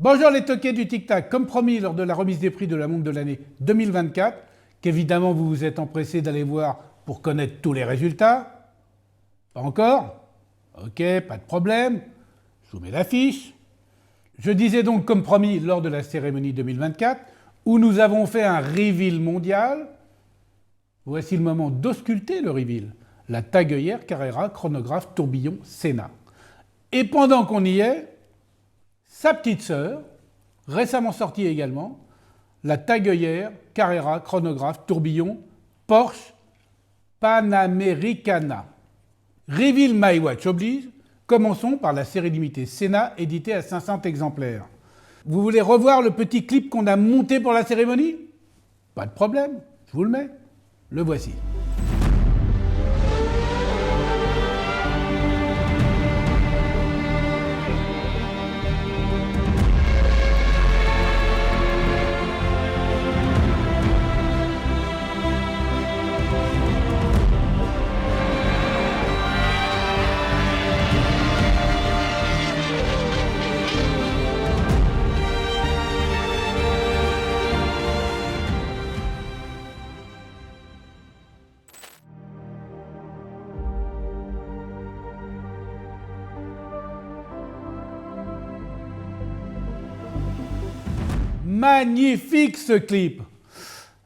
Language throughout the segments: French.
Bonjour les toqués du Tic Tac, comme promis lors de la remise des prix de la montre de l'année 2024, qu'évidemment vous vous êtes empressé d'aller voir pour connaître tous les résultats. Pas encore? Ok, pas de problème. Je vous mets l'affiche. Je disais donc comme promis lors de la cérémonie 2024, où nous avons fait un reveal mondial. Voici le moment d'ausculter le reveal. La tagueillère Carrera chronographe tourbillon Senna. Et pendant qu'on y est, sa petite sœur, récemment sortie également, la tagueillère Carrera chronographe tourbillon Porsche Panamericana. Reveal My Watch oblige, commençons par la série limitée Senna éditée à 500 exemplaires. Vous voulez revoir le petit clip qu'on a monté pour la cérémonie? Pas de problème, je vous le mets. Le voici. Magnifique ce clip!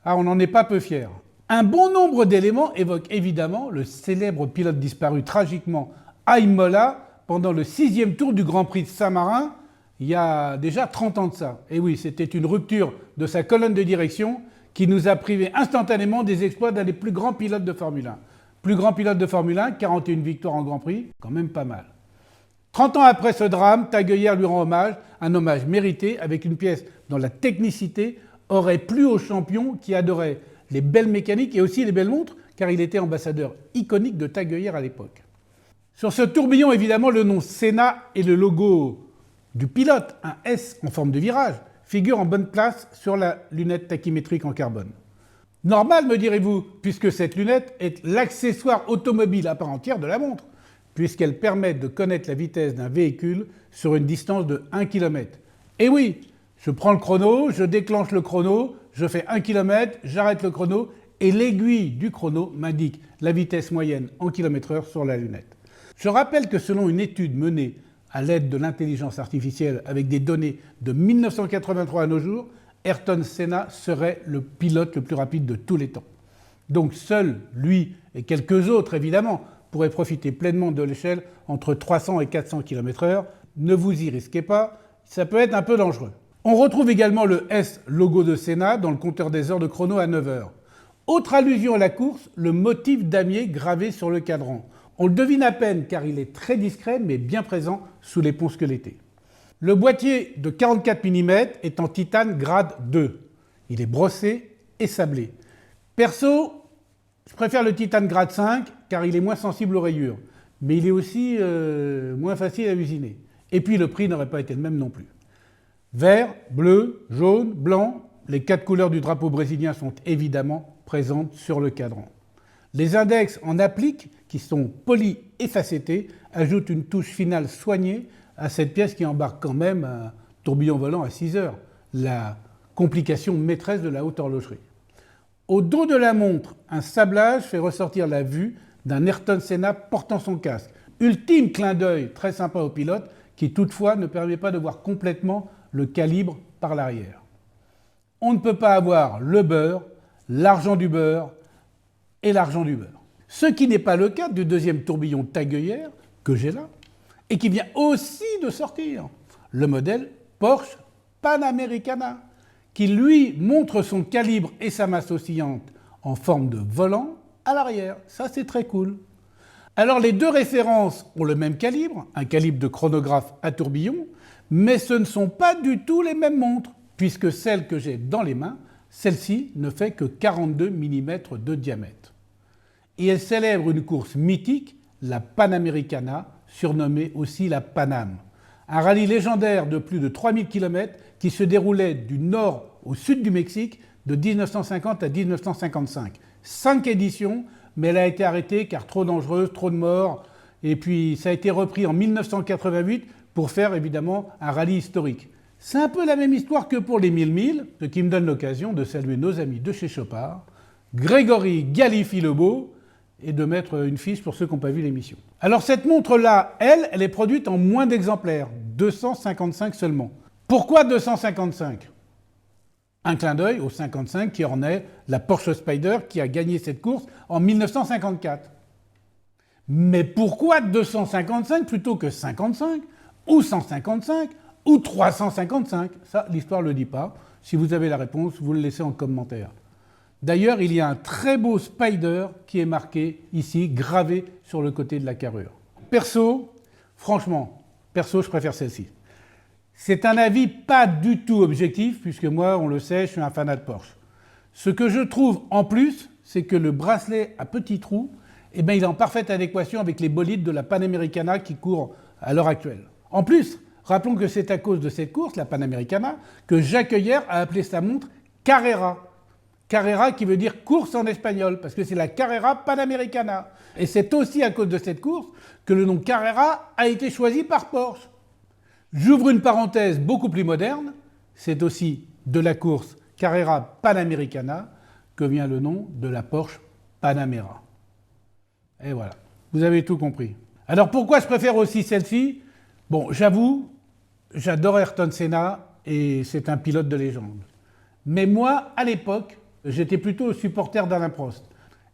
Ah, on n'en est pas peu fiers. Un bon nombre d'éléments évoquent évidemment le célèbre pilote disparu tragiquement à Imola pendant le 6e tour du Grand Prix de Saint-Marin, il y a déjà 30 ans de ça. Et oui, c'était une rupture de sa colonne de direction qui nous a privés instantanément des exploits d'un des plus grands pilotes de Formule 1. Plus grand pilote de Formule 1, 41 victoires en Grand Prix, quand même pas mal. 30 ans après ce drame, Tagueillère lui rend hommage, un hommage mérité avec une pièce dont la technicité aurait plu aux champions qui adoraient les belles mécaniques et aussi les belles montres, car il était ambassadeur iconique de Tagueillère à l'époque. Sur ce tourbillon, évidemment, le nom Senna et le logo du pilote, un S en forme de virage, figurent en bonne place sur la lunette tachymétrique en carbone. Normal, me direz-vous, puisque cette lunette est l'accessoire automobile à part entière de la montre, puisqu'elle permet de connaître la vitesse d'un véhicule sur une distance de 1 km. Et oui, je prends le chrono, je déclenche le chrono, je fais 1 km, j'arrête le chrono, et l'aiguille du chrono m'indique la vitesse moyenne en km/h sur la lunette. Je rappelle que selon une étude menée à l'aide de l'intelligence artificielle avec des données de 1983 à nos jours, Ayrton Senna serait le pilote le plus rapide de tous les temps. Donc seul lui et quelques autres évidemment pourraient profiter pleinement de l'échelle entre 300 et 400 km/h. Ne vous y risquez pas, ça peut être un peu dangereux. On retrouve également le S logo de Senna dans le compteur des heures de chrono à 9 h. Autre allusion à la course, le motif damier gravé sur le cadran. On le devine à peine car il est très discret mais bien présent sous les ponts squelettés. Le boîtier de 44 mm est en titane grade 2. Il est brossé et sablé. Perso, je préfère le titane grade 5 car il est moins sensible aux rayures. Mais il est aussi moins facile à usiner. Et puis le prix n'aurait pas été le même non plus. Vert, bleu, jaune, blanc, les 4 couleurs du drapeau brésilien sont évidemment présentes sur le cadran. Les index en applique, qui sont polis et facettés, ajoutent une touche finale soignée à cette pièce qui embarque quand même un tourbillon volant à 6 heures, la complication maîtresse de la haute horlogerie. Au dos de la montre, un sablage fait ressortir la vue d'un Ayrton Senna portant son casque. Ultime clin d'œil très sympa au pilote, qui toutefois ne permet pas de voir complètement le calibre par l'arrière. On ne peut pas avoir le beurre, l'argent du beurre et l'argent du beurre. Ce qui n'est pas le cas du deuxième tourbillon Tagueillère, que j'ai là, et qui vient aussi de sortir, le modèle Porsche Panamericana, qui lui montre son calibre et sa masse oscillante en forme de volant à l'arrière. Ça c'est très cool. Alors les deux références ont le même calibre, un calibre de chronographe à tourbillon, mais ce ne sont pas du tout les mêmes montres, puisque celle que j'ai dans les mains, celle-ci ne fait que 42 mm de diamètre. Et elle célèbre une course mythique, la Panamericana, surnommée aussi la Paname. Un rallye légendaire de plus de 3000 km qui se déroulait du nord au sud du Mexique de 1950 à 1955. 5 éditions, mais elle a été arrêtée car trop dangereuse, trop de morts. Et puis ça a été repris en 1988 pour faire évidemment un rallye historique. C'est un peu la même histoire que pour les 1000, ce qui me donne l'occasion de saluer nos amis de chez Chopard, Grégory Galifi-Lebeau, et de mettre une fiche pour ceux qui n'ont pas vu l'émission. Alors cette montre-là, elle est produite en moins d'exemplaires, 255 seulement. Pourquoi 255 ? Un clin d'œil au 55 qui ornait la Porsche Spyder qui a gagné cette course en 1954. Mais pourquoi 255 plutôt que 55 ou 155 ou 355 ? Ça, l'histoire ne le dit pas. Si vous avez la réponse, vous le laissez en commentaire. D'ailleurs, il y a un très beau Spyder qui est marqué ici, gravé sur le côté de la carrure. Franchement, je préfère celle-ci. C'est un avis pas du tout objectif, puisque moi, on le sait, je suis un fanat de Porsche. Ce que je trouve en plus, c'est que le bracelet à petits trous, il est en parfaite adéquation avec les bolides de la Panamericana qui courent à l'heure actuelle. En plus, rappelons que c'est à cause de cette course, la Panamericana, que Jacques Heuer a appelé sa montre Carrera. Carrera qui veut dire course en espagnol, parce que c'est la Carrera Panamericana. Et c'est aussi à cause de cette course que le nom Carrera a été choisi par Porsche. J'ouvre une parenthèse beaucoup plus moderne, c'est aussi de la course Carrera Panamericana que vient le nom de la Porsche Panamera. Et voilà, vous avez tout compris. Alors pourquoi je préfère aussi celle-ci ? Bon, j'avoue, j'adore Ayrton Senna et c'est un pilote de légende. Mais moi, à l'époque, j'étais plutôt supporter d'Alain Prost.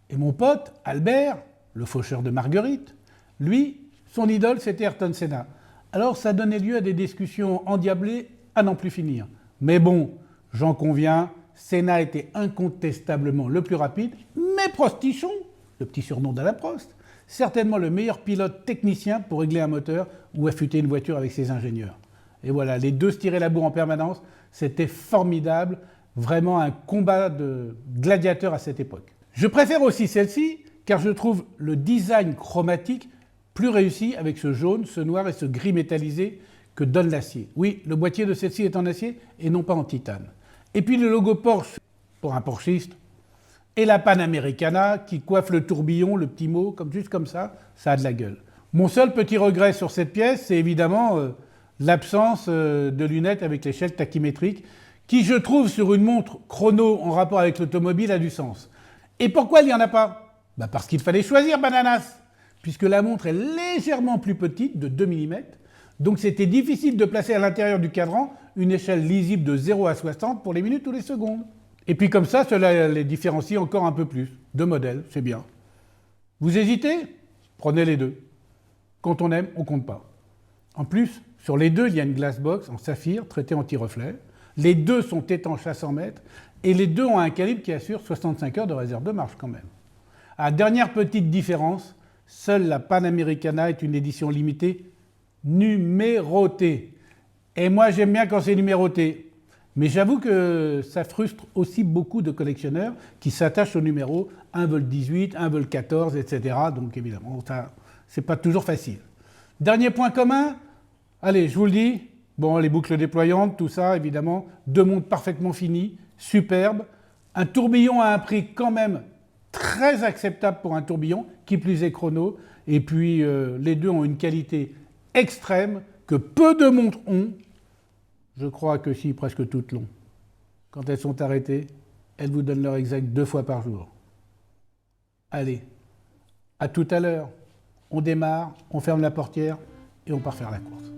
Et mon pote, Albert, le faucheur de Marguerite, lui, son idole, c'était Ayrton Senna. Alors ça donnait lieu à des discussions endiablées à n'en plus finir. Mais bon, j'en conviens, Senna était incontestablement le plus rapide, mais Prostichon, le petit surnom d'Alain Prost, certainement le meilleur pilote technicien pour régler un moteur ou affûter une voiture avec ses ingénieurs. Et voilà, les deux se tiraient la bourre en permanence, c'était formidable, vraiment un combat de gladiateurs à cette époque. Je préfère aussi celle-ci, car je trouve le design chromatique plus réussi avec ce jaune, ce noir et ce gris métallisé que donne l'acier. Oui, le boîtier de celle-ci est en acier et non pas en titane. Et puis le logo Porsche, pour un porschiste, et la Panamericana qui coiffe le tourbillon, le petit mot, juste comme ça a de la gueule. Mon seul petit regret sur cette pièce, c'est évidemment l'absence de lunettes avec l'échelle tachymétrique, qui je trouve sur une montre chrono en rapport avec l'automobile a du sens. Et pourquoi il n'y en a pas ? Parce qu'il fallait choisir, bananas, puisque la montre est légèrement plus petite, de 2 mm, donc c'était difficile de placer à l'intérieur du cadran une échelle lisible de 0 à 60 pour les minutes ou les secondes. Et puis comme ça, cela les différencie encore un peu plus. Deux modèles, c'est bien. Vous hésitez ? Prenez les deux. Quand on aime, on compte pas. En plus, sur les deux, il y a une glass box en saphir traitée anti-reflet. Les deux sont étanches à 100 mètres et les deux ont un calibre qui assure 65 heures de réserve de marche quand même. Dernière petite différence, seule la Panamericana est une édition limitée numérotée. Et moi, j'aime bien quand c'est numéroté. Mais j'avoue que ça frustre aussi beaucoup de collectionneurs qui s'attachent au numéro. Un veut le 18, un veut le 14, etc. Donc évidemment, ça, c'est pas toujours facile. Dernier point commun, allez, je vous le dis, bon, les boucles déployantes, tout ça, évidemment, deux montres parfaitement finies, superbes, un tourbillon à un prix quand même très acceptable pour un tourbillon, qui plus est chrono, et puis les deux ont une qualité extrême que peu de montres ont. Je crois que si, presque toutes l'ont. Quand elles sont arrêtées, elles vous donnent l'heure exacte 2 fois par jour. Allez, à tout à l'heure. On démarre, on ferme la portière et on part faire la course.